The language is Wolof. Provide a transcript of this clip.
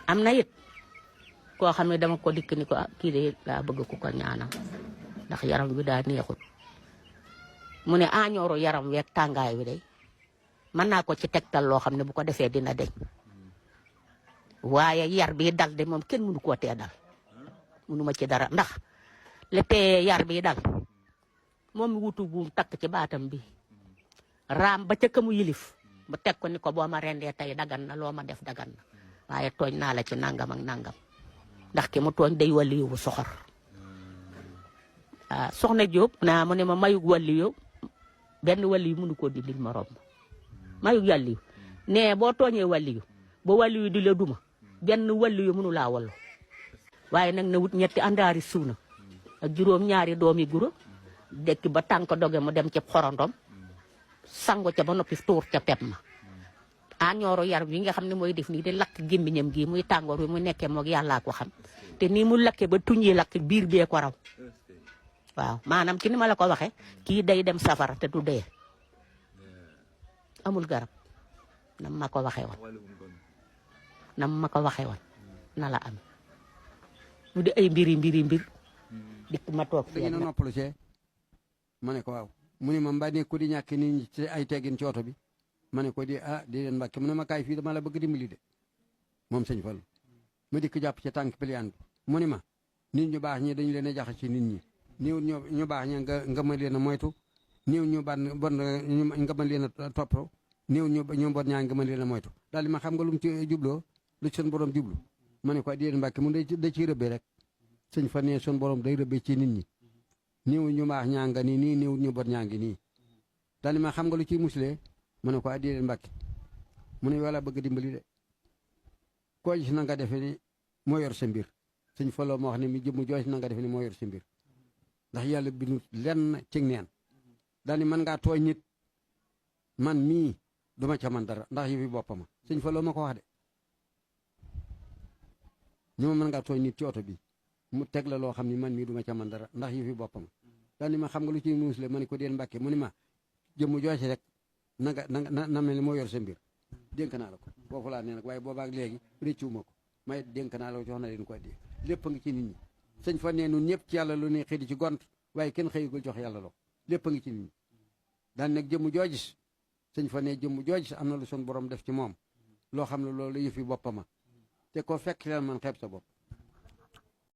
am na it koo xam ne dama ko dikk ni ko kii de laa bëgg ku ko ñaanal ndax yaram bi daa neexut mu ne añooru yaram weeg tàngaay wi day mën naa ko ci tegtal loo xam ne bu ko defee dina deñ waaye yar bi dal de moom kenn mënu koo tee dal mënu ma ci dara ndax le tee yar bi dal moom wutu buum takk ci baatam bi raam ba ca kamu yilif mu teg ko ni ko boo ma rendee tey dagan na loo ma def dagan na waaye tooñ naa la ci nangam ak nangam ndax ki mu tooñ day wàllu wu soxor ah soxna Diop naa mu ne ma mayug wàllu yow benn wàllu yu mënu koo dindil morom mayug wàllu yu nee boo tooñee wàllu yu ba wàllu yu di la duma benn wàllu yu mënu laa wallu waaye nag na wut ñetti àndaari suuna ak juróom-ñaari doomi guro dekki ba tànk doge mu dem ci xorondom sango ca ba noppi tuur ca pep ma añooru yar bi nga xam ne mooy def nii di lakk gémmiñam gi muy tàngoor bi mu nekkee moog yàllaa ko xam te nii mu lakke ba tuñ yi lakk biir bee ko raw waaw maanaam ci ni ma la ko waxee kii day dem safara te du dee amul garab nam ma ko waxee woon nam ma ko waxee woon na la am mu di ay mbir dikk ma toog fii na noppalu see ma ne ko waaw mu ne ma mbaa ne ko di ñàkk ni ci ay teggin ci oto bi ma ne ko di di leen Mbàkke mu ne ma kaay fii dama la bëgg dimbali de moom sëñ Fallu ma dikk jàpp ci tànk piliyaan bi mu ne ma nit ñu baax ñi dañu leen a jaxase ci nit ñi néew ñu baax ñi nga mën leen a moytu néew ñu bon nga mën leen a topp néew ñu bon ñaa nga mën leen a moytu daal di ma xam nga lu mu ci jubloo lu ci seen borom jublu ma ne ko di leen Mbàkke mu da ciy rëbbee rek sëñ fa ne sun borom day rëbbee ci nit ñi néew ñu baax ñaa nga nii néew ñu bon ñaa ngi nii daal di ma xam nga lu ciy muslee ma ne ko di leen Mbàkke mu ne wala bëgg dimbali de koo gis na nga defe ni moo yor sa mbir sëñ Fallu moo wax ne mi jëmm joos na nga defe ni moo yor sa mbir ndax yàlla bindu lenn ci neen daal ni man ngaa tooñ nit man mii duma ca man dara ndax yëfi boppama sëñ Fallu ma ko wax de ñu ma mën ngaa tooñ nit ci oto bi mu teg la loo xam ni man mii duma ca man dara ndax yëfi boppama daal ni ma xam nga lu ciy muusle ma ne ko deen Mbàkke mu ni ma jëmm joosi rek na mel ni moo yor sa mbir dénk naa la ko foofu laa nee nag waaye boobaak léegi réccuwuma ko may dénk naa la ko jox na leen ko addi lépp a ngi ci nit ñi sëñ fa nee nun ñëpp ci yàlla lu ne xëy di ci gont waaye kenn xëyugul jox yàlla loo lépp a ngi ci nit ñi daan nag jëmm joojis sëñ fa ne jëmm joojis am na lu sun borom def ci moom loo xam ne loolu yëfi boppama te ko fekk leen man xeeb sa bopp